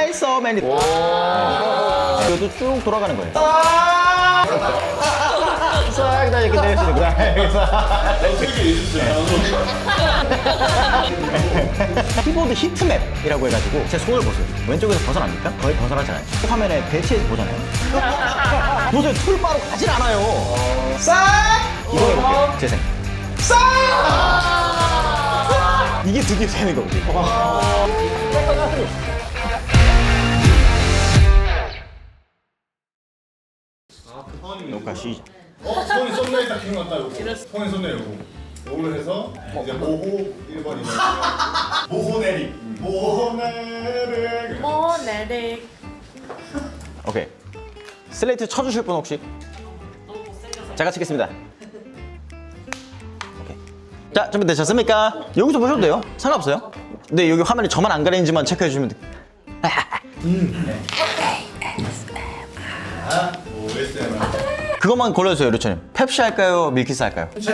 so many. 그래도 쭉 돌아가는 거예요. 싹 다 이렇게 내릴 수 있는 거야. 키보드 히트맵이라고 해가지고 제 손을 보세요. 왼쪽에서 벗어납니까? 거의 벗어나잖아요. 화면에 배치해서 보잖아요. 보세요. 툴바로 가진 않아요. 싹! 이거 해볼게요. 재생. 싹! 이게 드디어 되는 거거든요. 녹화 시작. 손이 썸네일 딱 기분 같다. 손이 썸네일 요거. 요걸로 해서 이제 모호 1번이면 모호네릭. 모호네릭. 모네릭. 오케이. 슬레이트 쳐주실 분 혹시? 제가 치겠습니다. 오케이. 자, 준비되셨습니까? 여기서 보셔도 돼요. 상관없어요. 근데 여기 화면에 저만 안 가리는지만 체크해 주시면 돼요. OSMR. 그것만 골라주세요, 류천님. 펩시 할까요? 밀키스 할까요? 펩시지.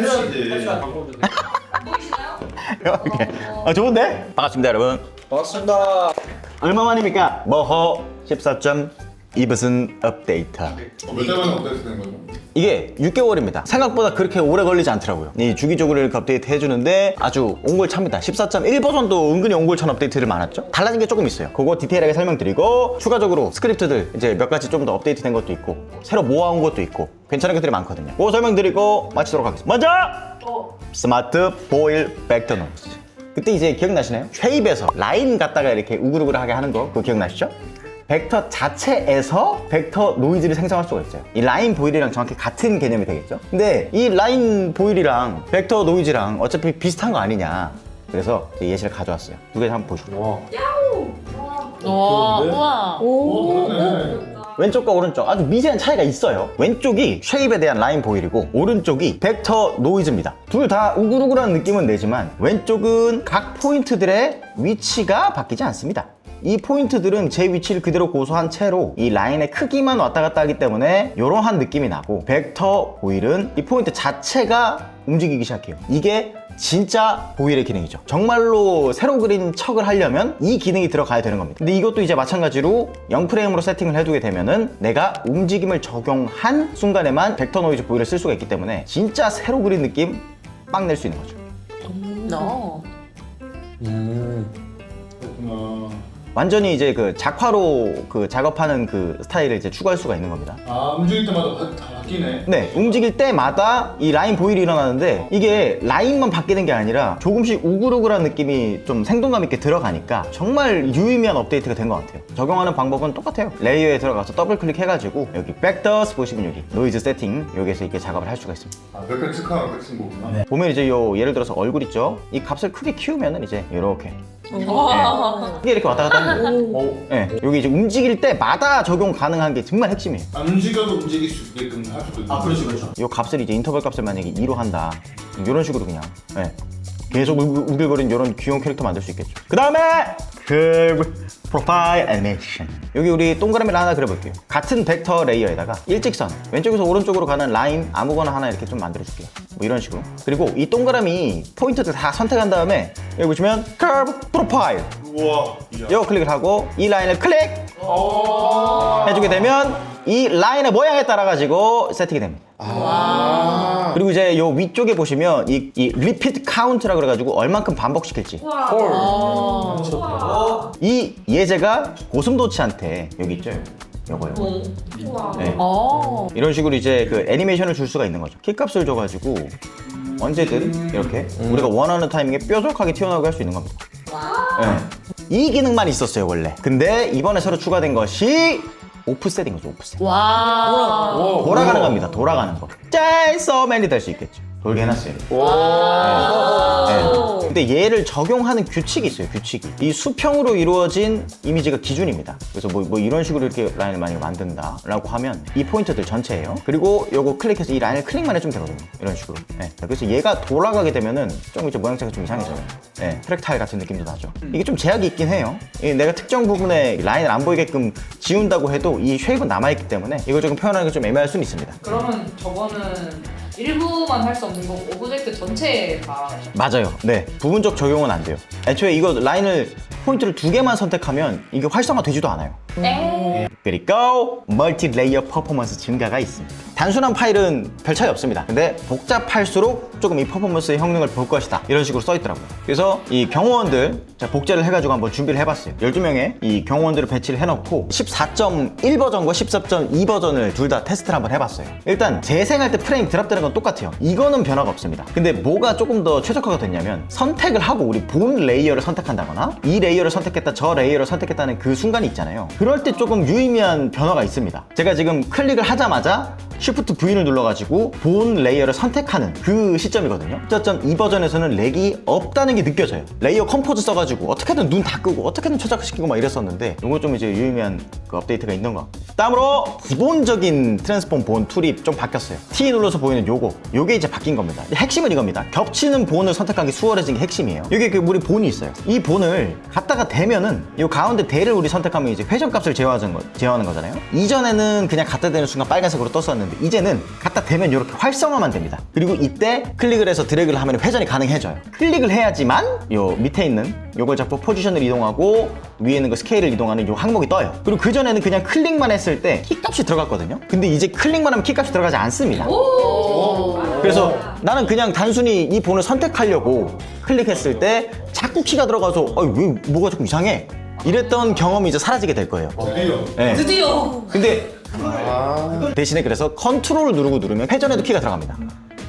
오케이. 좋은데? 반갑습니다, 여러분. 반갑습니다. 얼마 만입니까? 모호 14.2버전 업데이트. 몇 달 만에 업데이트 된 거죠? 이게 6개월입니다. 생각보다 그렇게 오래 걸리지 않더라고요. 이 주기적으로 이렇게 업데이트 해주는데 아주 옹골차입니다. 14.1버전도 은근히 옹골찬 업데이트를 많았죠? 달라진 게 조금 있어요. 그거 디테일하게 설명드리고 추가적으로 스크립트들 이제 몇 가지 좀 더 업데이트 된 것도 있고 새로 모아온 것도 있고 괜찮은 것들이 많거든요. 그거 설명드리고 마치도록 하겠습니다. 먼저! 스마트 보일 벡터 노이즈. 그때 이제 기억나시나요? 쉐입에서 라인 갖다가 이렇게 우글우글하게 하는 거 그거 기억나시죠? 벡터 자체에서 벡터 노이즈를 생성할 수가 있어요. 이 라인 보일이랑 정확히 같은 개념이 되겠죠? 근데 이 라인 보일이랑 벡터 노이즈랑 어차피 비슷한 거 아니냐. 그래서 예시를 가져왔어요. 두 개 한번 보시죠. 와, 우와. 왼쪽과 오른쪽 아주 미세한 차이가 있어요. 왼쪽이 쉐입에 대한 라인 보일이고 오른쪽이 벡터 노이즈입니다. 둘 다 우글우글한 느낌은 내지만 왼쪽은 각 포인트들의 위치가 바뀌지 않습니다. 이 포인트들은 제 위치를 그대로 고수한 채로 이 라인의 크기만 왔다 갔다 하기 때문에 이러한 느낌이 나고 벡터 보일은 이 포인트 자체가 움직이기 시작해요. 이게 진짜 보일의 기능이죠. 정말로 새로 그린 척을 하려면 이 기능이 들어가야 되는 겁니다. 근데 이것도 이제 마찬가지로 0프레임으로 세팅을 해두게 되면은 내가 움직임을 적용한 순간에만 벡터 노이즈 보일을 쓸 수가 있기 때문에 진짜 새로 그린 느낌 빵 낼 수 있는 거죠. 너. 그렇구나. 완전히 이제 그 작화로 그 작업하는 그 스타일을 이제 추가할 수가 있는 겁니다. 아, 움직일 때마다 다 바뀌네. 네, 움직일 때마다 이 라인 보일이 일어나는데 이게 라인만 바뀌는 게 아니라 조금씩 우글우글한 느낌이 좀 생동감 있게 들어가니까 정말 유의미한 업데이트가 된 것 같아요. 적용하는 방법은 똑같아요. 레이어에 들어가서 더블 클릭해가지고 여기 벡터스 보시면 여기 노이즈 세팅 여기에서 이렇게 작업을 할 수가 있습니다. 아, 몇개 체크하고 끝인 거구나. 보면 이제 요 예를 들어서 얼굴 있죠? 이 값을 크게 키우면은 이제 이렇게 크게 이렇게 왔다 갔다 하는 거예요. 네, 여기 이제 움직일 때마다 적용 가능한 게 정말 핵심이에요. 안 움직여도 움직일 수 있게끔 할 수도 있는. 아, 그렇죠. 이 값을 이제 인터벌 값을 만약에 2로 한다 이런 식으로 그냥 계속 우글거리는 이런 귀여운 캐릭터 만들 수 있겠죠. 그 다음에 curve 프로파일 애니메이션. 여기 우리 동그라미를 하나 그려볼게요. 같은 벡터 레이어에다가 일직선 왼쪽에서 오른쪽으로 가는 라인 아무거나 하나 이렇게 좀 만들어줄게요. 뭐 이런 식으로. 그리고 이 동그라미 포인트들 다 선택한 다음에 여기 보시면 curve 프로파일 우와. 이야. 이거 클릭을 하고 이 라인을 클릭 해주게 되면 이 라인의 모양에 따라 가지고 세팅이 됩니다. 그리고 이제 요 위쪽에 보시면 이 리피트 카운트라 그래가지고 얼만큼 반복시킬지 이 예제가 고슴도치한테 여기 있죠 요거요. 네. 이런 식으로 이제 그 애니메이션을 줄 수가 있는 거죠. 키값을 줘가지고 언제든 이렇게 우리가 원하는 타이밍에 뾰족하게 튀어나오게 할 수 있는 겁니다. 네. 이 기능만 있었어요 원래. 근데 이번에 새로 추가된 것이 오프셋인 거죠. 오프셋. 와. 돌아가는 겁니다. 돌아가는 거. 짤서맨이 될 수 있겠죠. 돌게 해놨어요. 네. 근데 얘를 적용하는 규칙이 있어요. 규칙이. 이 수평으로 이루어진 이미지가 기준입니다. 그래서 뭐 이런 식으로 이렇게 라인을 만약에 만든다라고 하면 이 포인트들 전체예요. 그리고 요거 클릭해서 이 라인을 클릭만 해주면 되거든요. 이런 식으로. 네. 그래서 얘가 돌아가게 되면은 좀 이제 모양새가 좀 이상해져요. 네. 트랙타일 같은 느낌도 나죠. 이게 좀 제약이 있긴 해요. 내가 특정 부분에 라인을 안 보이게끔 지운다고 해도 이 쉐입은 남아있기 때문에 이걸 조금 표현하는 게 좀 애매할 수는 있습니다. 그러면 저거는 일부만 할 수 없는 거고 오브젝트 전체에 다 맞아요. 네. 부분적 적용은 안 돼요. 애초에 이거 라인을 포인트를 2개만 선택하면 이게 활성화되지도 않아요. 에. 그리고 멀티 레이어 퍼포먼스 증가가 있습니다. 단순한 파일은 별 차이 없습니다. 근데 복잡할수록 조금 이 퍼포먼스의 효능을 볼 것이다. 이런 식으로 써 있더라고요. 그래서 이 경호원들 제가 복제를 해가지고 한번 준비를 해봤어요. 12명의 이 경호원들을 배치를 해놓고 14.1 버전과 14.2 버전을 둘 다 테스트를 한번 해봤어요. 일단 재생할 때 프레임 드랍되는 건 똑같아요. 이거는 변화가 없습니다. 근데 뭐가 조금 더 최적화가 됐냐면 선택을 하고 우리 본 레이어를 선택한다거나 이 레이어를 선택했다 저 레이어를 선택했다는 그 순간이 있잖아요. 그럴 때 조금 유의미한 변화가 있습니다. 제가 지금 클릭을 하자마자 Shift V를 눌러가지고 본 레이어를 선택하는 그 시점이거든요. 14.2 버전에서는 렉이 없다는 게 느껴져요. 레이어 컴포즈 써가지고 어떻게든 눈 다 끄고 어떻게든 최적화시키고 막 이랬었는데 이거 좀 이제 유의미한 그 업데이트가 있는 것 같고, 다음으로 기본적인 트랜스폼 본 툴이 좀 바뀌었어요. T 눌러서 보이는 요게 이제 바뀐 겁니다. 핵심은 이겁니다. 겹치는 본을 선택하기 수월해진 게 핵심이에요. 여기 그 우리 본이 있어요. 이 본을 갖다가 대면은 이 가운데 대를 우리 선택하면 이제 회전값을 제어하는 거잖아요. 이전에는 그냥 갖다 대는 순간 빨간색으로 떴었는데 이제는 갖다 대면 이렇게 활성화만 됩니다. 그리고 이때 클릭을 해서 드래그를 하면 회전이 가능해져요. 클릭을 해야지만 요 밑에 있는 요걸 잡고 포지션을 이동하고 위에 있는 거 스케일을 이동하는 요 항목이 떠요. 그리고 그전에는 그냥 클릭만 했을 때 키값이 들어갔거든요. 근데 이제 클릭만 하면 키값이 들어가지 않습니다. 그래서 나는 그냥 단순히 이 본을 선택하려고 클릭했을 때 자꾸 키가 들어가서 왜 뭐가 자꾸 이상해? 이랬던 경험이 이제 사라지게 될 거예요. 드디어. 네. 드디어. 근데 대신에 그래서 컨트롤을 누르고 누르면 회전에도 키가 들어갑니다.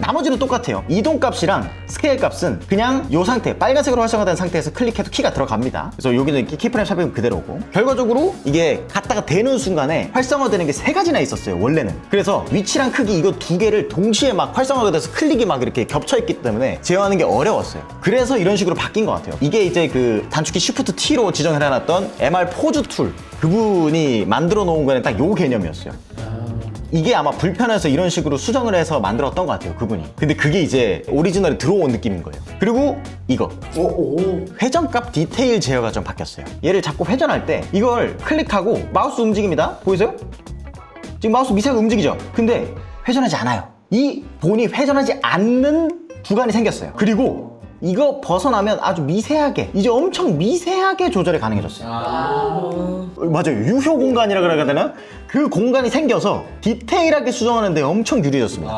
나머지는 똑같아요. 이동값이랑 스케일 값은 그냥 이 상태, 빨간색으로 활성화된 상태에서 클릭해도 키가 들어갑니다. 그래서 여기는 키프레임 삽입은 그대로고, 결과적으로 이게 갖다가 대는 순간에 활성화되는 게 3가지나 있었어요, 원래는. 그래서 위치랑 크기 이거 2개를 동시에 막 활성화가 돼서 클릭이 막 이렇게 겹쳐있기 때문에 제어하는 게 어려웠어요. 그래서 이런 식으로 바뀐 것 같아요. 이게 이제 그 단축키 Shift T로 지정을 해놨던 MR 포즈 툴, 그분이 만들어 놓은 거는 딱 요 개념이었어요. 이게 아마 불편해서 이런 식으로 수정을 해서 만들었던 것 같아요, 그분이. 근데 그게 이제 오리지널에 들어온 느낌인 거예요. 그리고 이거 회전값 디테일 제어가 좀 바뀌었어요. 얘를 자꾸 회전할 때 이걸 클릭하고 마우스 움직입니다. 보이세요? 지금 마우스 미세하게 움직이죠? 근데 회전하지 않아요. 이 본이 회전하지 않는 구간이 생겼어요. 그리고 이거 벗어나면 아주 미세하게, 이제 엄청 미세하게 조절이 가능해졌어요. 맞아요. 유효 공간이라 그래야 되나? 그 공간이 생겨서 디테일하게 수정하는데 엄청 유리해졌습니다.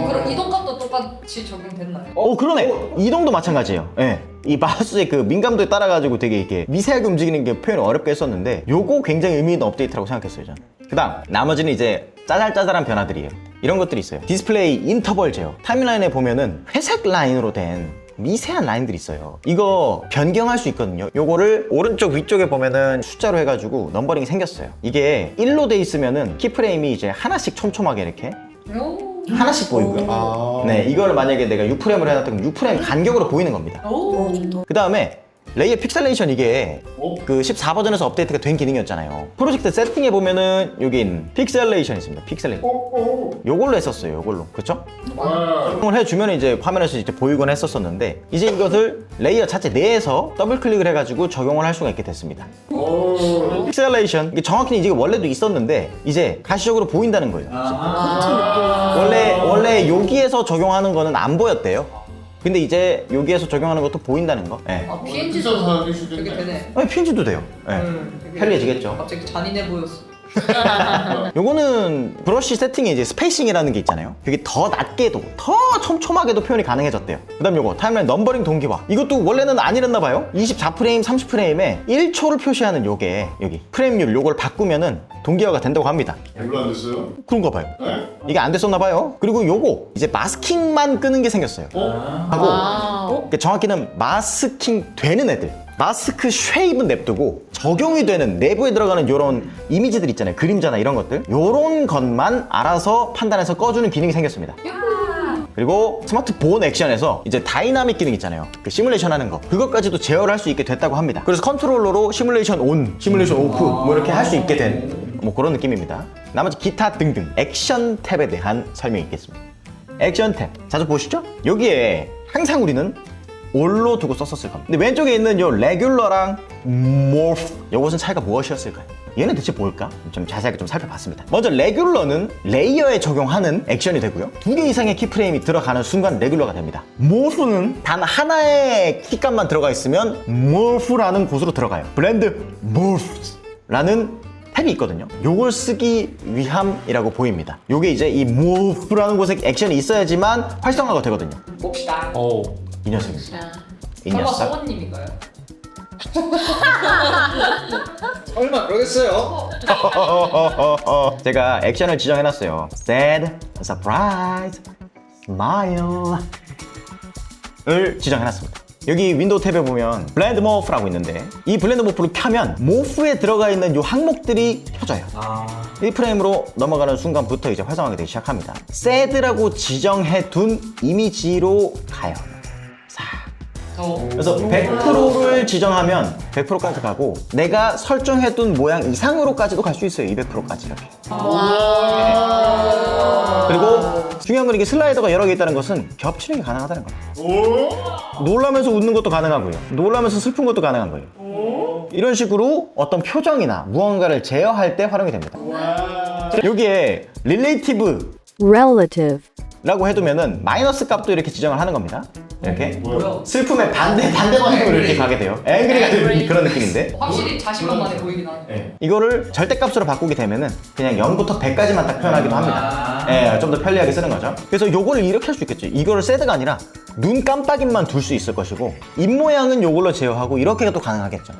그럼 이동값도 똑같이 적용됐나요? 그러네. 이동도 마찬가지예요. 예. 이 마우스의 그 민감도에 따라가지고 되게 이렇게 미세하게 움직이는 게 표현을 어렵게 했었는데 요거 굉장히 의미 있는 업데이트라고 생각했어요, 저는. 그 다음, 나머지는 이제 짜잘짜잘한 변화들이에요. 이런 것들이 있어요. 디스플레이 인터벌 제어. 타임라인에 보면은 회색 라인으로 된 미세한 라인들이 있어요. 이거 변경할 수 있거든요. 요거를 오른쪽 위쪽에 보면은 숫자로 해가지고 넘버링이 생겼어요. 이게 1로 돼 있으면은 키프레임이 이제 하나씩 촘촘하게 이렇게 하나씩 보이고요. 네, 이거를 만약에 내가 6프레임으로 해놨다 그럼 6프레임 간격으로 보이는 겁니다. 그 다음에 레이어 픽셀레이션, 이게 그 14 버전에서 업데이트가 된 기능이었잖아요. 프로젝트 세팅에 보면은 여긴 픽셀레이션 있습니다. 픽셀레이션. 요걸로 했었어요. 요걸로. 그쵸? 적용을 해주면 이제 화면에서 이제 보이곤 했었었는데, 이제 이것을 레이어 자체 내에서 더블 클릭을 해가지고 적용을 할 수가 있게 됐습니다. 픽셀레이션. 이게 정확히 이제 원래도 있었는데 이제 가시적으로 보인다는 거예요. 원래 여기에서 적용하는 거는 안 보였대요. 근데 이제 여기에서 적용하는 것도 보인다는 거. 네. PNG도 되게 되네. PNG도 돼요. 네. 되게 편리해지겠죠. 갑자기 잔인해 보였어. 요거는 브러쉬 세팅에 이제 스페이싱이라는 게 있잖아요. 그게 더 낮게도 더 촘촘하게도 표현이 가능해졌대요. 그 다음 요거 타임라인 넘버링 동기화. 이것도 원래는 안 이랬나 봐요. 24프레임 30프레임에 1초를 표시하는 요게 여기 프레임률 요걸 바꾸면은 동기화가 된다고 합니다. 별로 안 됐어요? 그런가 봐요. 네? 이게 안 됐었나 봐요. 그리고 요거 이제 마스킹만 끄는 게 생겼어요. 하고 그러니까 정확히는 마스킹 되는 애들, 마스크 쉐입은 냅두고 적용이 되는 내부에 들어가는 요런 이미지들 있잖아요. 그림자나 이런 것들, 요런 것만 알아서 판단해서 꺼주는 기능이 생겼습니다. 그리고 스마트 본 액션에서 이제 다이나믹 기능 있잖아요. 그 시뮬레이션 하는 거, 그것까지도 제어를 할 수 있게 됐다고 합니다. 그래서 컨트롤러로 시뮬레이션 온, 시뮬레이션 오프 뭐 이렇게 할 수 있게 된 뭐 그런 느낌입니다. 나머지 기타 등등 액션 탭에 대한 설명이 있겠습니다. 액션 탭 자주 보시죠? 여기에 항상 우리는 올로 두고 썼었을 겁니다. 근데 왼쪽에 있는 요 레귤러랑 morph 요것은 차이가 무엇이었을까요? 얘는 대체 뭘까? 좀 자세하게 좀 살펴봤습니다. 먼저 레귤러는 레이어에 적용하는 액션이 되고요. 2개 이상의 키프레임이 들어가는 순간 레귤러가 됩니다. morph는 단 하나의 키값만 들어가 있으면 morph라는 곳으로 들어가요. blend morphs라는 탭이 있거든요. 요걸 쓰기 위함이라고 보입니다. 요게 이제 이 morph라는 곳에 액션이 있어야지만 활성화가 되거든요. 봅시다. 이 녀석입니다. 자. 이 설마 녀석. 서원님인가요? 설마 그러겠어요? 제가 액션을 지정해놨어요. sad, surprise, smile 을 지정해놨습니다. 여기 윈도우 탭에 보면 블렌드 모프라고 있는데 이 블렌드 모프를 켜면 모프에 들어가 있는 이 항목들이 켜져요. 1프레임으로 넘어가는 순간부터 이제 활성화가 되기 시작합니다. sad라고 지정해둔 이미지로 가요. 그래서 100%를 지정하면 100%까지 가고 내가 설정해둔 모양 이상으로까지도 갈 수 있어요. 200%까지 이렇게. 그리고 중요한 건 이게 슬라이더가 여러 개 있다는 것은 겹치는 게 가능하다는 겁니다. 놀라면서 웃는 것도 가능하고요. 놀라면서 슬픈 것도 가능한 거예요. 이런 식으로 어떤 표정이나 무언가를 제어할 때 활용이 됩니다. 여기에 relative relative, 라고 해두면은 마이너스 값도 이렇게 지정을 하는 겁니다. 이렇게 뭐야? 슬픔의 반대 방향으로 이렇게 가게 돼요. 앵그리가 되는 그런 느낌인데 확실히 자신만만해 보이긴 하네. 이거를 절대값으로 바꾸게 되면은 그냥 0부터 100까지만 딱 표현하기도 합니다. 좀 더 편리하게 쓰는 거죠. 그래서 요거를 이렇게 할 수 있겠죠. 이거를 새드가 아니라 눈 깜빡임만 둘 수 있을 것이고 입 모양은 요걸로 제어하고 이렇게가 또 가능하겠죠.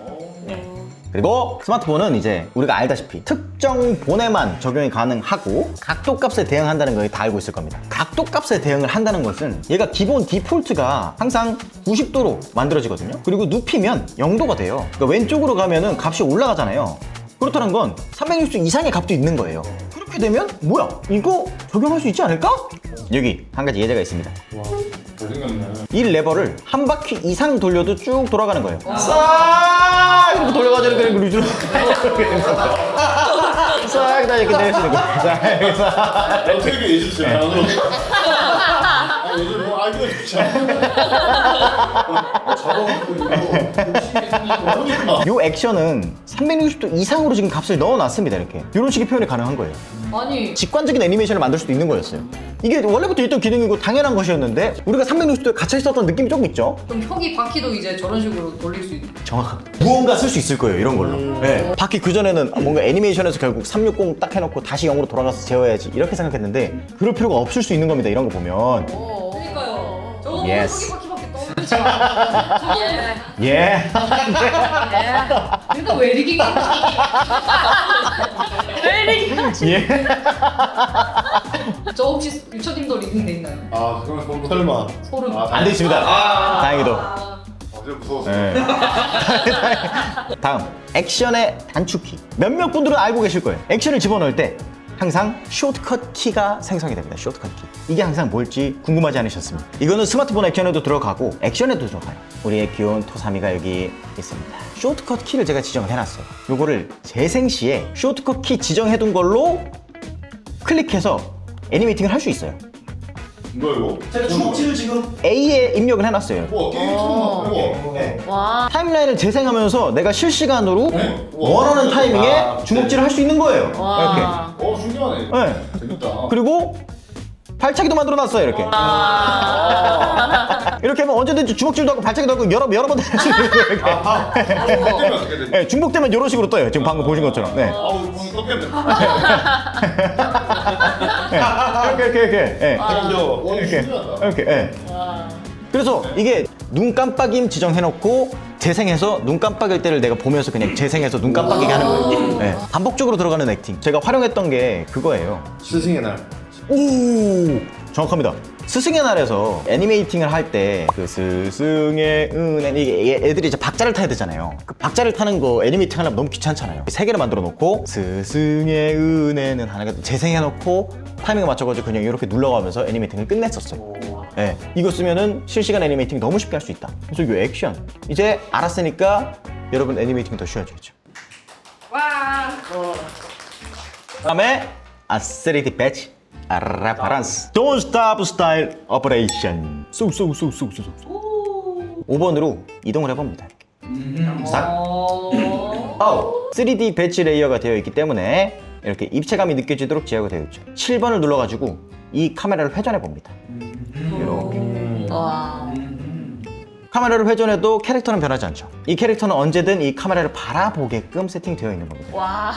그리고 스마트폰은 이제 우리가 알다시피 특정 본에만 적용이 가능하고 각도값에 대응한다는 걸 다 알고 있을 겁니다. 각도값에 대응을 한다는 것은 얘가 기본 디폴트가 항상 90도로 만들어지거든요. 그리고 눕히면 0도가 돼요. 그러니까 왼쪽으로 가면은 값이 올라가잖아요. 그렇다는 건 360도 이상의 값도 있는 거예요. 그렇게 되면 뭐야? 이거 적용할 수 있지 않을까? 여기 한 가지 예제가 있습니다. 잘생겼네. 이 레버를 한 바퀴 이상 돌려도 쭉 돌아가는 거예요. 싹 이렇게 돌려가지고 이렇게 루즈로 싹 다 이렇게 내리시는 거예요. 싹. 어떻게 이렇게 예시지? 요즘 뭐 아이디어 좋지 않아? 잡아먹고 이거 요 액션은 360도 이상으로 지금 값을 넣어놨습니다. 이렇게 이런 식의 표현이 가능한 거예요. 아니 직관적인 애니메이션을 만들 수도 있는 거였어요. 이게 원래부터 있던 기능이고 당연한 것이었는데 우리가 360도에 갇혀 있었던 느낌이 조금 있죠? 그럼 혁이 바퀴도 이제 저런 식으로 돌릴 수 있는. 정확합니다. 무언가 쓸 수 있을 거예요, 이런 걸로. 네. 바퀴 그전에는 뭔가 애니메이션에서 결국 360 딱 해놓고 다시 0으로 돌아가서 재워야지 이렇게 생각했는데 그럴 필요가 없을 수 있는 겁니다, 이런 거 보면. 그러니까요. 저거 Yes. 혁이 바퀴밖에 떠오르지 않아. 저거 예. 그러니까 왜 이렇게 예. 저 혹시 유처님도 리딩 돼 있나요? 아, 그럼 설마. 소름. 안 돼 있습니다. 다행히도. 어제 무서웠어. 네. 다음, 액션의 단축키. 몇몇 분들은 알고 계실 거예요. 액션을 집어넣을 때 항상 쇼트컷 키가 생성이 됩니다. 쇼트컷 키. 이게 항상 뭘지 궁금하지 않으셨습니까? 이거는 스마트폰 액션에도 들어가고 액션에도 들어가요. 우리의 귀여운 토사미가 여기 있습니다. 쇼트컷 키를 제가 지정을 해놨어요. 요거를 재생 시에 쇼트컷 키 지정해둔 걸로 클릭해서 애니메이팅을 할 수 있어요. 이거? 제가 주먹질을 지금 A에 입력을 해놨어요. 우와, 게임 처음 우와. 네. 와. 타임라인을 재생하면서 내가 실시간으로 네? 원하는 타이밍에 아, 주먹질을 할 수 있는 거예요. 와. 신기하네. 이렇게. 네. 재밌다. 그리고 발차기도 만들어놨어요. 이렇게. 이렇게 하면 언제든지 주먹질도 하고 발차기도 하고 여러 번 할 수 있는 거예요. 이렇게. 때문에 어떻게 되지? 네, 중복되면 이런 식으로 떠요. 지금 방금 보신 것처럼. 네. 아우, 뽕이 떴겠네. 이렇게. 네. 귀여워. 와, 이렇게. 신기하다. 이렇게. 네. 그래서 이게 눈 깜빡임 지정해놓고 재생해서 눈 깜빡일 때를 내가 보면서 그냥 재생해서 눈 깜빡이게 하는 거예요. 네. 반복적으로 들어가는 액팅. 제가 활용했던 게 그거예요. 스승의 날. 오, 정확합니다. 스승의 날에서 애니메이팅을 할 때 그 스승의 은혜 이게 애들이 이제 박자를 타야 되잖아요. 그 박자를 타는 거 애니메이팅 하려면 너무 귀찮잖아요. 세 개를 만들어 놓고 스승의 은혜는 하나가 재생해 놓고 타이밍을 맞춰가지고 그냥 이렇게 눌러가면서 애니메이팅을 끝냈었어요. 네, 이거 쓰면은 실시간 애니메이팅 너무 쉽게 할 수 있다. 그래서 이 액션 이제 알았으니까 여러분 애니메이팅 더 쉬워지겠죠. 와. 다음에 아세리티 배치 레퍼런스 Don't Stop Style Operation 쏘 5번으로 이동을 해봅니다. 싹. 어. 3D 배치 레이어가 되어 있기 때문에 이렇게 입체감이 느껴지도록 제어가 되어 있죠. 7번을 눌러가지고 이 카메라를 회전해 봅니다. 이렇게. 와. 카메라를 회전해도 캐릭터는 변하지 않죠. 이 캐릭터는 언제든 이 카메라를 바라보게끔 세팅되어 있는 겁니다. 와.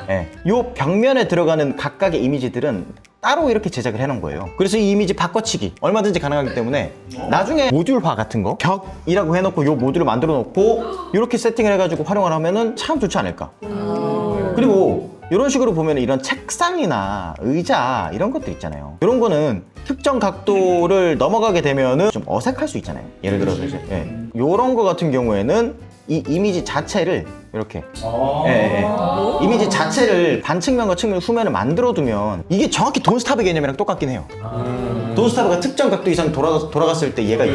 예. 요 벽면에 들어가는 각각의 이미지들은 따로 이렇게 제작을 해놓은 거예요. 그래서 이 이미지 바꿔치기 얼마든지 가능하기 때문에 나중에 모듈화 같은 거 벽이라고 해놓고 요 모듈을 만들어 놓고 이렇게 세팅을 해가지고 활용을 하면은 참 좋지 않을까. 그리고 이런 식으로 보면 이런 책상이나 의자 이런 것들 있잖아요. 이런 거는 특정 각도를 넘어가게 되면은 좀 어색할 수 있잖아요. 예를 들어서 이제 이런 거 같은 경우에는 이 이미지 자체를 이렇게 이미지 자체를 반측면과 측면 후면을 만들어 두면 이게 정확히 돈스탑의 개념이랑 똑같긴 해요. 돈스타브가 특정 각도 이상 돌아갔을 때 얘가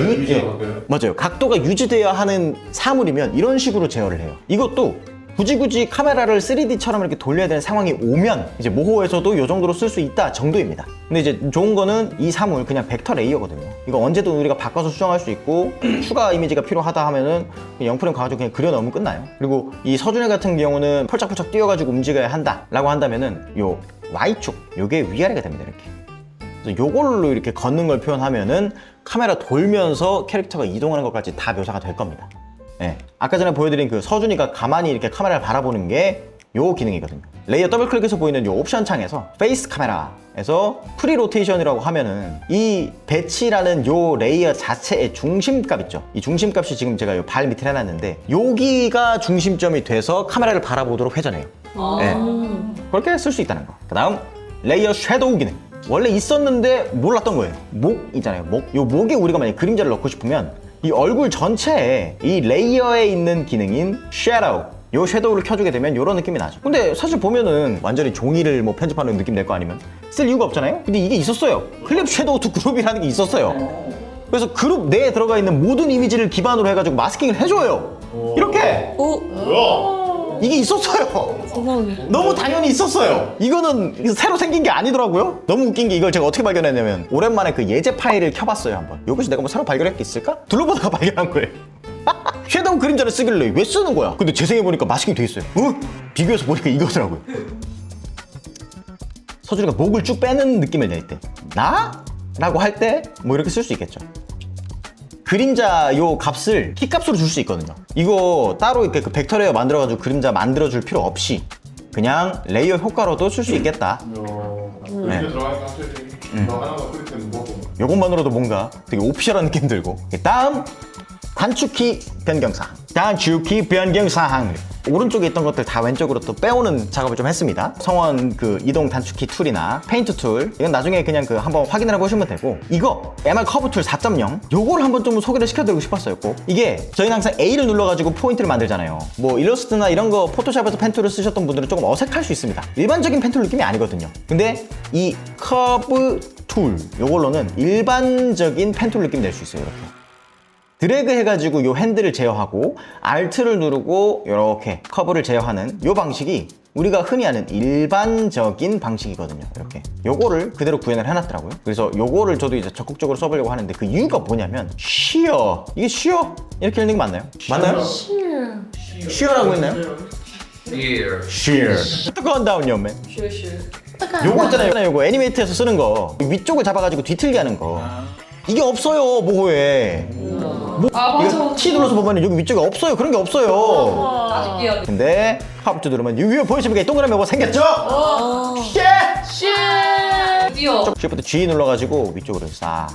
맞아요. 각도가 유지되어야 하는 사물이면 이런 식으로 제어를 해요. 이것도 굳이 카메라를 3D처럼 이렇게 돌려야 되는 상황이 오면 이제 모호에서도 이 정도로 쓸 수 있다 정도입니다. 근데 이제 좋은 거는 이 사물 그냥 벡터 레이어거든요. 이거 언제든 우리가 바꿔서 수정할 수 있고 추가 이미지가 필요하다 하면은 영프레임 가가지고 그냥 그려 넣으면 끝나요. 그리고 이 서준이 같은 경우는 펄짝펄짝 뛰어가지고 움직여야 한다 라고 한다면은 요 Y축 요게 위아래가 됩니다. 이렇게. 그래서 요걸로 이렇게 걷는 걸 표현하면은 카메라 돌면서 캐릭터가 이동하는 것까지 다 묘사가 될 겁니다. 네. 아까 전에 보여드린 그 서준이가 가만히 이렇게 카메라를 바라보는 게 요 기능이거든요. 레이어 더블 클릭해서 보이는 요 옵션 창에서 페이스 카메라에서 프리 로테이션이라고 하면은 이 배치라는 요 레이어 자체의 중심값 있죠. 이 중심값이 지금 제가 요 발 밑에 해놨는데 여기가 중심점이 돼서 카메라를 바라보도록 회전해요. 네. 그렇게 쓸 수 있다는 거. 그 다음 레이어 섀도우 기능. 원래 있었는데 몰랐던 거예요. 목 있잖아요. 요 목에 우리가 만약에 그림자를 넣고 싶으면 이 얼굴 전체에 이 레이어에 있는 기능인 섀도우 요 섀도우를 켜주게 되면 요런 느낌이 나죠. 근데 사실 보면은 완전히 종이를 뭐 편집하는 느낌 낼 거 아니면 쓸 이유가 없잖아요. 근데 이게 있었어요. 클립 섀도우 투 그룹이라는 게 있었어요. 그래서 그룹 내에 들어가 있는 모든 이미지를 기반으로 해가지고 마스킹을 해줘요. 이렇게 이게 있었어요. 너무 당연히 있었어요. 이거는 새로 생긴 게 아니더라고요. 너무 웃긴 게 이걸 제가 어떻게 발견했냐면 오랜만에 그 예제 파일을 켜봤어요 한번. 여기서 내가 뭐 새로 발견할 게 있을까? 둘러보다가 발견한 거예요. 섀도우 그림자를 쓰길래 왜 쓰는 거야? 근데 재생해보니까 마스킹이 돼 있어요. 비교해서 보니까 이거더라고요. 서준이가 목을 쭉 빼는 느낌을 낼 때 나? 라고 할 때 뭐 이렇게 쓸 수 있겠죠. 그림자 요 값을 키값으로 줄 수 있거든요. 이거 따로 이렇게 그 벡터 레이어 만들어가지고 그림자 만들어줄 필요 없이 그냥 레이어 효과로도 쓸 수 있겠다. 여기에 들어가니까 확실히 너 하나만 클릭하면 무겁고 요것만으로도 뭔가 되게 오피셜한 느낌 들고. 다음 단축키 변경사항. 단축키 변경사항. 오른쪽에 있던 것들 다 왼쪽으로 또 빼오는 작업을 좀 했습니다. 성원 그 이동 단축키 툴이나 페인트 툴 이건 나중에 그냥 그 한번 확인을 해보시면 되고 이거 MR 커브 툴 4.0 요걸 한번 좀 소개를 시켜드리고 싶었어요. 꼭 이게 저희는 항상 A를 눌러가지고 포인트를 만들잖아요. 뭐 일러스트나 이런 거 포토샵에서 펜 툴을 쓰셨던 분들은 조금 어색할 수 있습니다. 일반적인 펜 툴 느낌이 아니거든요. 근데 이 커브 툴 요걸로는 일반적인 펜 툴 느낌 낼 수 있어요. 이렇게 드래그 해가지고 요 핸들을 제어하고 Alt를 누르고 이렇게 커브를 제어하는 요 방식이 우리가 흔히 아는 일반적인 방식이거든요. 이렇게 요거를 그대로 구현을 해놨더라고요. 그래서 요거를 저도 이제 적극적으로 써보려고 하는데 그 이유가 뭐냐면 쉬어 이게 쉬어 이렇게 읽는 거 맞나요? 맞나요? 쉬어라고 했나요? 쉬어 뜨거운 다운 연맨 요거 있잖아요. 요거 애니메이트에서 쓰는 거 위쪽을 잡아가지고 뒤틀게 하는 거 이게 없어요 모호에. 이거 T 눌러서 보면 여기 위쪽에 없어요. 그런 게 없어요. 아직이야. 근데 카프트 누르면 이 위에 보이십니까? 이 동그라미 뭐 생겼죠? 드디어. Shift G 눌러가지고 위쪽으로 싹.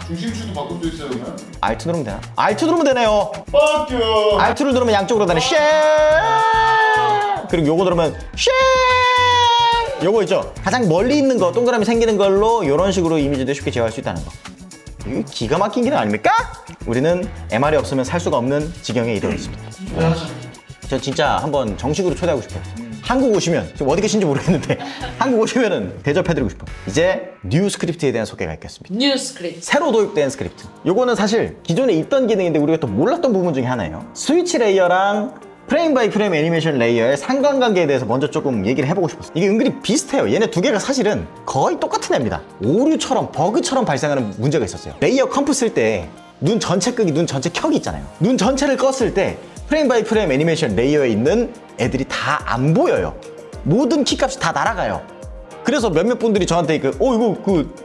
중심추도 바꿀 수 있어요 그러면? Alt 누르면 되나? Alt 누르면 되네요. Fuck you! Alt를 누르면 양쪽으로 다니. 그리고 요거 누르면 요거 있죠? 가장 멀리 있는 거 동그라미 생기는 걸로 이런 식으로 이미지도 쉽게 제어할 수 있다는 거. 이거 기가 막힌 기능 아닙니까? 우리는 MR이 없으면 살 수가 없는 지경에 이르러 있습니다. 저 진짜 한번 정식으로 초대하고 싶어요. 한국 오시면 지금 어디 계신지 모르겠는데 한국 오시면은 대접해드리고 싶어요. 이제 뉴 스크립트에 대한 소개가 있겠습니다. 뉴 스크립트. 새로 도입된 스크립트. 요거는 사실 기존에 있던 기능인데 우리가 또 몰랐던 부분 중에 하나예요. 스위치 레이어랑 프레임 바이 프레임 애니메이션 레이어의 상관관계에 대해서 먼저 조금 얘기를 해보고 싶었어요. 이게 은근히 비슷해요. 얘네 두 개가 사실은 거의 똑같은 애입니다. 오류처럼 버그처럼 발생하는 문제가 있었어요. 레이어 컴프 쓸 때 눈 전체 끄기, 눈 전체 켜기 있잖아요. 눈 전체를 껐을 때 프레임 바이 프레임 애니메이션 레이어에 있는 애들이 다 안 보여요. 모든 키값이 다 날아가요. 그래서 몇몇 분들이 저한테 이거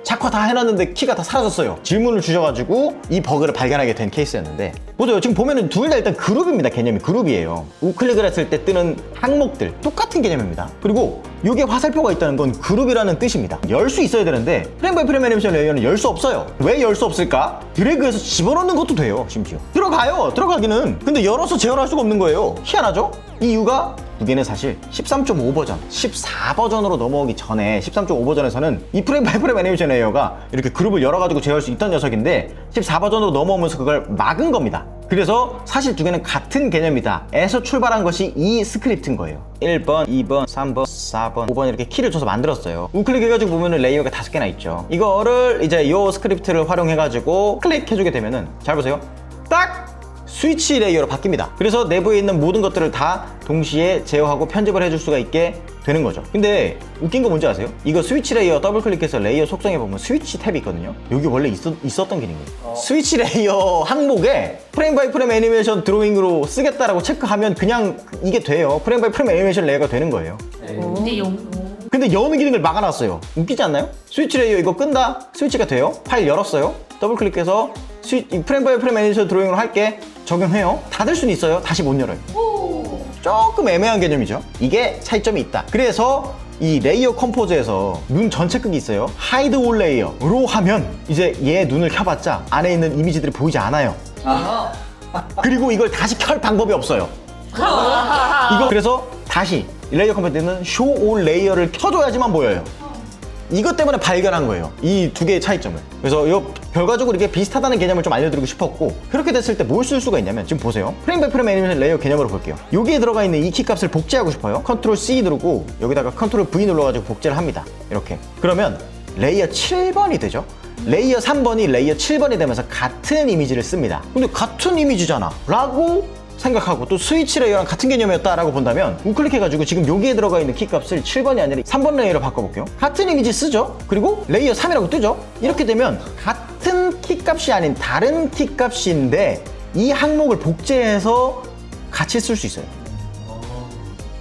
작화 다 해놨는데 키가 다 사라졌어요. 질문을 주셔가지고 이 버그를 발견하게 된 케이스였는데, 보세요. 지금 보면은 둘 다 일단 그룹입니다. 개념이 그룹이에요. 우클릭을 했을 때 뜨는 항목들 똑같은 개념입니다. 그리고 이게 화살표가 있다는 건 그룹이라는 뜻입니다. 열 수 있어야 되는데 프레임 바이 프레임 애니메이션 레이어는 열 수 없어요. 왜 열 수 없을까? 드래그해서 집어넣는 것도 돼요. 심지어 들어가요. 들어가기는. 근데 열어서 재현할 수가 없는 거예요. 희한하죠? 이 이유가 두 개는 사실 13.5 버전, 14 버전으로 넘어오기 전에 13.5 버전에서는 이 프레임 바이 프레임 애니메이션 레이어가 이렇게 그룹을 열어가지고 제어할 수 있던 녀석인데 14 버전으로 넘어오면서 그걸 막은 겁니다. 그래서 사실 두 개는 같은 개념이다 에서 출발한 것이 이 스크립트인 거예요. 1번, 2번, 3번, 4번, 5번 이렇게 키를 줘서 만들었어요. 우클릭 해가지고 보면은 레이어가 5개나 있죠. 이거를 이제 이 스크립트를 활용해가지고 클릭해주게 되면은, 잘 보세요. 딱! 스위치 레이어로 바뀝니다. 그래서 내부에 있는 모든 것들을 다 동시에 제어하고 편집을 해줄 수가 있게 되는 거죠. 근데 웃긴 거 뭔지 아세요? 이거 스위치 레이어 더블 클릭해서 레이어 속성에 보면 스위치 탭이 있거든요. 여기 원래 있었던 기능이에요. 스위치 레이어 항목에 프레임 바이 프레임 애니메이션 드로잉으로 쓰겠다라고 체크하면 그냥 이게 돼요. 프레임 바이 프레임 애니메이션 레이어가 되는 거예요. 근데 여는 기능을 막아놨어요. 웃기지 않나요? 스위치 레이어 이거 끈다? 스위치가 돼요? 파일 열었어요? 더블 클릭해서 프레임 바이 프레임 애니메이션 드로잉으로 할게 적용해요. 닫을 수는 있어요. 다시 못 열어요. 조금 애매한 개념이죠. 이게 차이점이 있다. 그래서 이 레이어 컴포즈에서 눈 전체 끄기 있어요. 하이드 올 레이어로 하면 이제 얘 눈을 켜봤자 안에 있는 이미지들이 보이지 않아요. 그리고 이걸 다시 켤 방법이 없어요. 이거 그래서 다시 레이어 컴포즈는 쇼 올 레이어를 켜줘야지만 보여요. 이것 때문에 발견한 거예요. 이 두 개의 차이점을. 그래서 결과적으로 이게 비슷하다는 개념을 좀 알려드리고 싶었고, 그렇게 됐을 때 뭘 쓸 수가 있냐면, 지금 보세요. 프레임 바이 프레임 애니메이션 레이어 개념으로 볼게요. 여기에 들어가 있는 이 키 값을 복제하고 싶어요. 컨트롤 C 누르고 여기다가 컨트롤 V 눌러가지고 복제를 합니다. 이렇게. 그러면 레이어 7번이 되죠. 레이어 3번이 레이어 7번이 되면서 같은 이미지를 씁니다. 근데 같은 이미지잖아 라고 생각하고 또 스위치 레이어랑 같은 개념이었다라고 본다면, 우클릭해가지고 지금 여기에 들어가 있는 키값을 7번이 아니라 3번 레이어로 바꿔볼게요. 같은 이미지 쓰죠? 그리고 레이어 3이라고 뜨죠? 이렇게 되면 같은 키값이 아닌 다른 키값인데 이 항목을 복제해서 같이 쓸 수 있어요.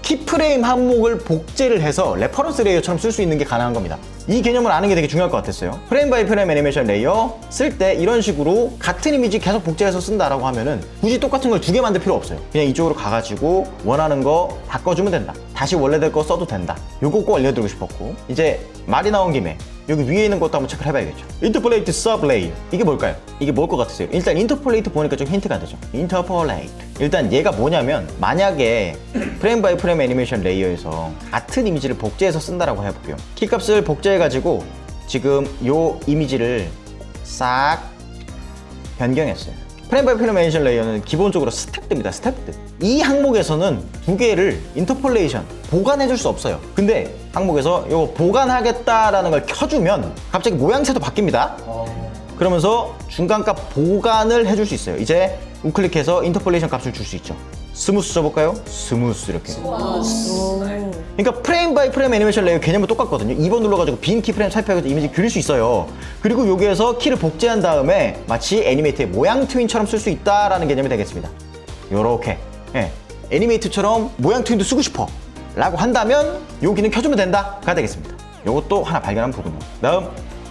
키프레임 항목을 복제를 해서 레퍼런스 레이어처럼 쓸 수 있는 게 가능한 겁니다. 이 개념을 아는 게 되게 중요할 것 같았어요. 프레임 바이 프레임 애니메이션 레이어 쓸 때 이런 식으로 같은 이미지 계속 복제해서 쓴다라고 하면은 굳이 똑같은 걸 두 개 만들 필요 없어요. 그냥 이쪽으로 가가지고 원하는 거 바꿔주면 된다. 다시 원래대로 거 써도 된다. 요거 꼭 알려드리고 싶었고, 이제 말이 나온 김에 여기 위에 있는 것도 한번 체크를 해봐야겠죠. 인터폴레이트 서브 레이어. 이게 뭘까요? 이게 뭘 것 같으세요? 일단 인터폴레이트 보니까 좀 힌트가 되죠. 인터폴레이트. 일단 얘가 뭐냐면, 만약에 프레임 바이 프레임 애니메이션 레이어에서 같은 이미지를 복제해서 쓴다라고 해볼게요. 키값을 복제해가지고 지금 요 이미지를 싹 변경했어요. 프레임 바이 프레임 애니메이션 레이어는 기본적으로 스텝들입니다. 스텝들. 이 항목에서는 두 개를 인터폴레이션, 보관해줄 수 없어요. 근데 항목에서 이거 보관하겠다라는 걸 켜주면 갑자기 모양새도 바뀝니다. 그러면서 중간값 보관을 해줄 수 있어요. 이제 우클릭해서 인터폴레이션 값을 줄 수 있죠. 스무스 줘볼까요? 스무스 이렇게. 그러니까 프레임 바이 프레임 애니메이션 레이어 개념은 똑같거든요. 2번 눌러가지고 빈 키프레임 살펴서 이미지 그릴 수 있어요. 그리고 여기에서 키를 복제한 다음에 마치 애니메이트의 모양 트윈처럼 쓸 수 있다라는 개념이 되겠습니다. 요렇게. 예. 애니메이트처럼 모양 트윈도 쓰고 싶어 라고 한다면 여기는 켜주면 된다가 되겠습니다. 요것도 하나 발견한 부분이요. 다음,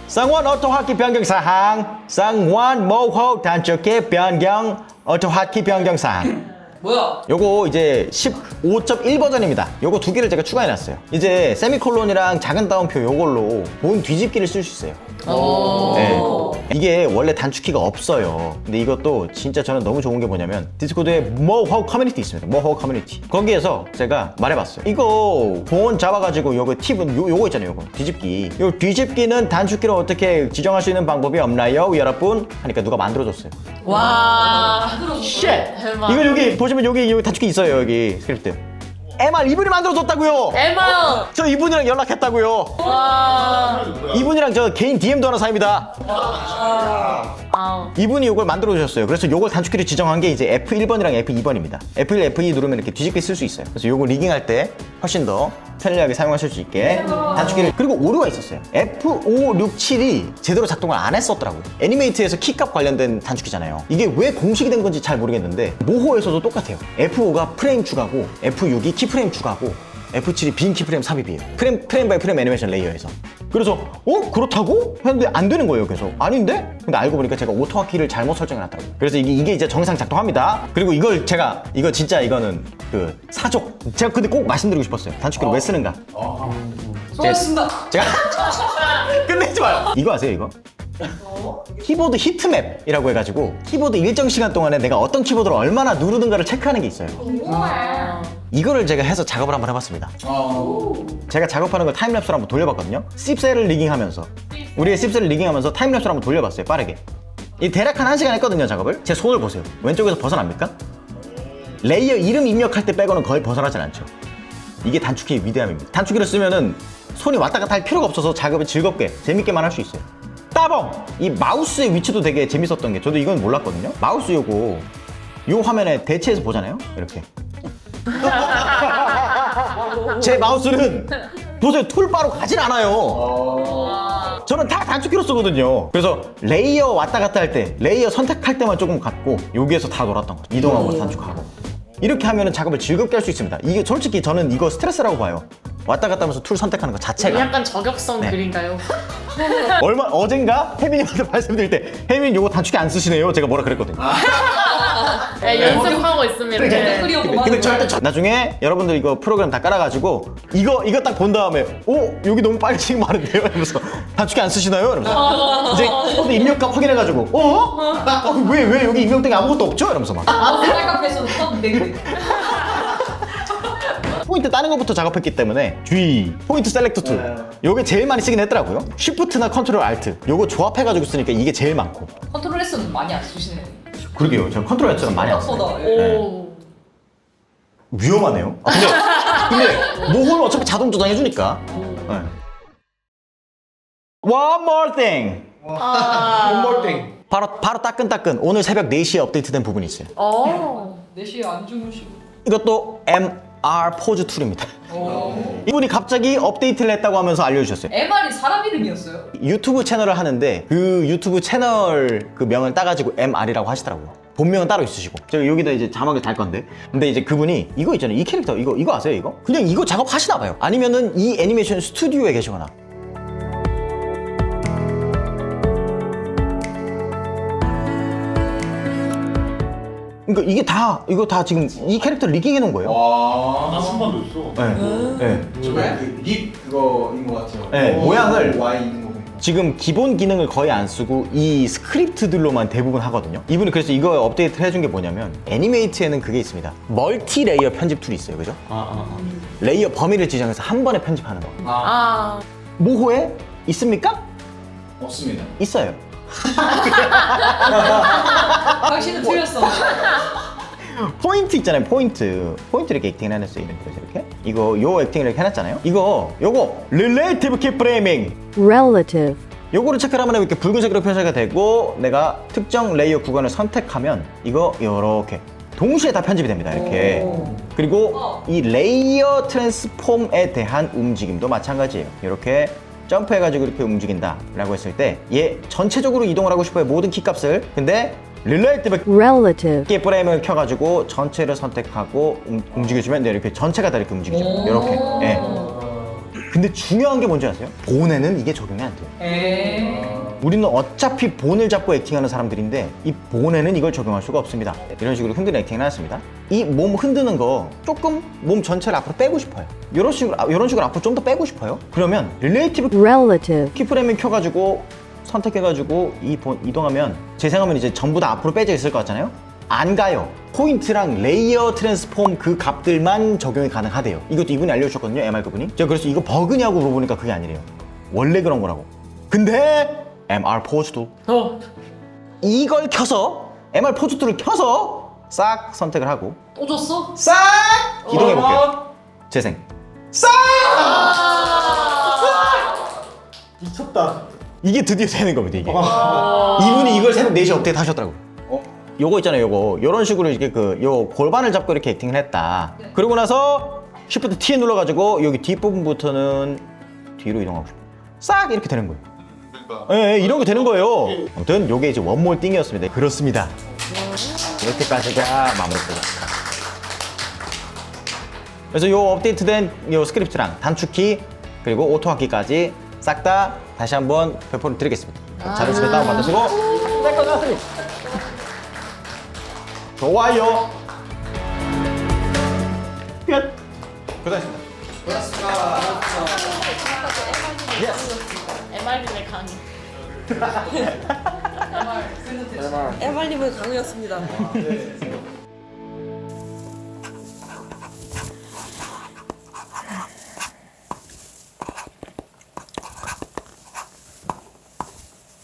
쌍원 오토화키 변경 사항. 쌍원 모호 단축키 변경 오토화키 변경 사항. 뭐야? 요거 이제 15.1 버전입니다. 요거 두 개를 제가 추가해놨어요. 이제 세미콜론이랑 작은 따옴표 요걸로 본 뒤집기를 쓸 수 있어요. 네. 이게 원래 단축키가 없어요. 근데 이것도 진짜 저는 너무 좋은 게 뭐냐면, 디스코드에 모호 커뮤니티 있습니다. 모호 커뮤니티. 거기에서 제가 말해봤어요. 이거 본 잡아가지고 요거 팁은 요거 있잖아요. 요거 뒤집기. 요 뒤집기는 단축키로 어떻게 지정할 수 있는 방법이 없나요, 여러분? 하니까 누가 만들어줬어요. 와. 쉣! 대박. 이거 여기 보시면 여기 단축키 있어요. 여기 스크립트. MR 이분이 만들어줬다고요. 대박. 저 이분이랑 연락했다고요. 와. 이분이랑 저 개인 DM도 하는 사이입니다. 아우. 이분이 이걸 만들어 주셨어요. 그래서 이걸 단축키로 지정한 게 이제 F1번이랑 F2번입니다. F1, F2 누르면 이렇게 뒤집게 쓸 수 있어요. 그래서 이거 리깅할 때 훨씬 더 편리하게 사용하실 수 있게 단축키를. 그리고 오류가 있었어요. F567이 제대로 작동을 안 했었더라고요. 애니메이트에서 키값 관련된 단축키잖아요. 이게 왜 공식이 된 건지 잘 모르겠는데 모호에서도 똑같아요. F5가 프레임 추가고 F6이 키프레임 추가고 F7이 빈 키프레임 삽입이에요. 프레임 바이 프레임 애니메이션 레이어에서. 그래서 그렇다고? 했는데 안 되는 거예요. 계속 아닌데? 근데 알고 보니까 제가 오토화 키를 잘못 설정해놨더라고요. 그래서 이게 이제 정상 작동합니다. 그리고 이걸 제가 이거는 그 사족. 제가 근데 꼭 말씀드리고 싶었어요. 단축키를 왜 쓰는가? 수고하셨습니다. 제가 끝내지 마요. 이거 아세요, 이거? 키보드 히트맵이라고 해가지고 키보드 일정 시간 동안에 내가 어떤 키보드를 얼마나 누르는가를 체크하는 게 있어요. 이거를 제가 해서 작업을 한번 해봤습니다. 제가 작업하는 걸 타임랩스로 한번 돌려봤거든요. 씹셀을 리깅하면서 우리의 씹셀을 리깅하면서 타임랩스로 한번 돌려봤어요. 빠르게. 이 대략 한 1시간 했거든요, 작업을. 제 손을 보세요. 왼쪽에서 벗어납니까? 레이어 이름 입력할 때 빼고는 거의 벗어나진 않죠. 이게 단축키의 위대함입니다. 단축키를 쓰면은 손이 왔다 갔다 할 필요가 없어서 작업을 즐겁게 재밌게만 할 수 있어요. 따봉! 이 마우스의 위치도 되게 재밌었던 게, 저도 이건 몰랐거든요. 마우스 요 화면에 대체해서 보잖아요, 이렇게. 제 마우스는 보세요, 툴바로 가진 않아요. 저는 다 단축키로 쓰거든요. 그래서 레이어 왔다 갔다 할 때, 레이어 선택할 때만 조금 갔고 여기에서 다 놀았던 거죠. 이동하고 단축하고. 이렇게 하면 작업을 즐겁게 할 수 있습니다. 이게 솔직히 저는 이거 스트레스라고 봐요. 왔다 갔다 하면서 툴 선택하는 것 자체가. 약간 저격성 네. 글인가요? 어젠가 혜민님한테 말씀드릴 때 혜민 요거 단축키 안 쓰시네요. 제가 뭐라 그랬거든요. 네, 연습하고 있습니다. 네. 근데 나중에 여러분들 이거 프로그램 다 깔아가지고 이거 딱 본 다음에 여기 너무 빨개지게 많은데요? 이러면서 단축키 안 쓰시나요? 이러면서 이제 코드 입력값 확인해가지고 왜 여기 입력된 게 아무것도 없죠? 이러면서 막 셀카페이스는 첫 네. 포인트 따는 것부터 작업했기 때문에 G 포인트 셀렉트 툴 요게 제일 많이 쓰긴 했더라고요. 쉬프트나 컨트롤 알트 요거 조합해가지고 쓰니까 이게 제일 많고. 컨트롤 S는 많이 안 쓰시네요. 그러게요. 제가 컨트롤 알트는 많이 안 써요. 생각보다. 오. 위험하네요. 근데 모호는 어차피 자동 조정 해주니까. 네. One more thing. 홈볼팅. 바로 따끈따끈 오늘 새벽 4시에 업데이트된 부분이 있어요. 4시에 안 주무시고. 이것도 MR 포즈 툴입니다. 이분이 갑자기 업데이트를 했다고 하면서 알려주셨어요. MR이 사람 이름이었어요? 유튜브 채널을 하는데 그 유튜브 채널 그 명을 따가지고 MR이라고 하시더라고요. 본명은 따로 있으시고. 제가 여기다 이제 자막을 달 건데. 근데 이제 그분이 이거 있잖아요. 이 캐릭터 이거 아세요? 이거? 그냥 이거 작업하시나 봐요. 아니면은 이 애니메이션 스튜디오에 계시거나. 그러니까 이거 다 지금 이 캐릭터를 리깅해 놓은 거예요. 나 순간도 있어. 네. 저거 립 그거인 것 같아요. 네, 모양을 Y 있는 거 보니까. 지금 기본 기능을 거의 안 쓰고 이 스크립트들로만 대부분 하거든요. 이분이 그래서 이거 업데이트를 해준 게 뭐냐면 애니메이트에는 그게 있습니다. 멀티 레이어 편집 툴이 있어요. 그죠? 레이어 범위를 지정해서 한 번에 편집하는 거. 모호에 있습니까? 없습니다. 있어요. 당신은 틀렸어. 포인트 있잖아요. 포인트 이렇게 액팅을 해놨어요. 이렇게 요 액팅을 이렇게 해놨잖아요. 요거 릴레이티브 키프레이밍 relative, 요거를 체크를 하면 이렇게 붉은색으로 표시가 되고 내가 특정 레이어 구간을 선택하면 이거 요렇게 동시에 다 편집이 됩니다. 이렇게. 그리고 이 레이어 트랜스폼에 대한 움직임도 마찬가지예요. 이렇게 점프해가지고 이렇게 움직인다 라고 했을 때 얘 전체적으로 이동을 하고 싶어요. 모든 키값을. 근데 릴레이티브 relative, 키 프레임을 켜가지고 전체를 선택하고 움직여주면 이렇게 전체가 다 이렇게 움직이죠. 이렇게. 예. 근데 중요한 게 뭔지 아세요? 본에는 이게 적용이 안 돼요. 우리는 어차피 본을 잡고 액팅하는 사람들인데 이 본에는 이걸 적용할 수가 없습니다. 이런 식으로 흔드는 액팅을 해놨습니다. 이 몸 흔드는 거 조금 몸 전체를 앞으로 빼고 싶어요. 이런 식으로 앞으로 좀 더 빼고 싶어요. 그러면 릴레이티브 relative, 키프레임을 켜가지고 선택해가지고 이동하면 제 생각하면 이제 전부 다 앞으로 빼져 있을 것 같잖아요. 안 가요. 포인트랑 레이어 트랜스폼 그 값들만 적용이 가능하대요. 이것도 이분이 알려주셨거든요. MR 그분이. 제가 그래서 이거 버그냐고 물어보니까 그게 아니래요. 원래 그런 거라고. 근데 MR 포즈 툴 이걸 켜서 MR 포즈 툴을 켜서 싹 선택을 하고 또 줬어? 싹 이동해 볼게요. 재생. 싹! 미쳤다. 이게 드디어 되는 겁니다, 이게. 이분이 이걸 새벽 4시에 업데이트 하셨더라고요. 요거 있잖아요, 요거. 요런 식으로 이렇게 요 골반을 잡고 이렇게 액팅을 했다. 그러고 나서 Shift T 눌러가지고 여기 뒷부분부터는 뒤로 이동하고 싹 이렇게 되는 거예요. 그러니까 예, 예, 이런 게 되는 거예요. 아무튼 요게 이제 원몰 띵이었습니다. 그렇습니다. 이렇게까지가 마무리되었습니다. 그래서 요 업데이트된 요 스크립트랑 단축키 그리고 오토하키까지 싹 다 다시 한번 배포를 드리겠습니다. 자료집에 다운받으시고 될 것 같습니다. 좋아요. 끝. 고생하셨습니다. MR님의 강의. 에말님은 강의였습니다.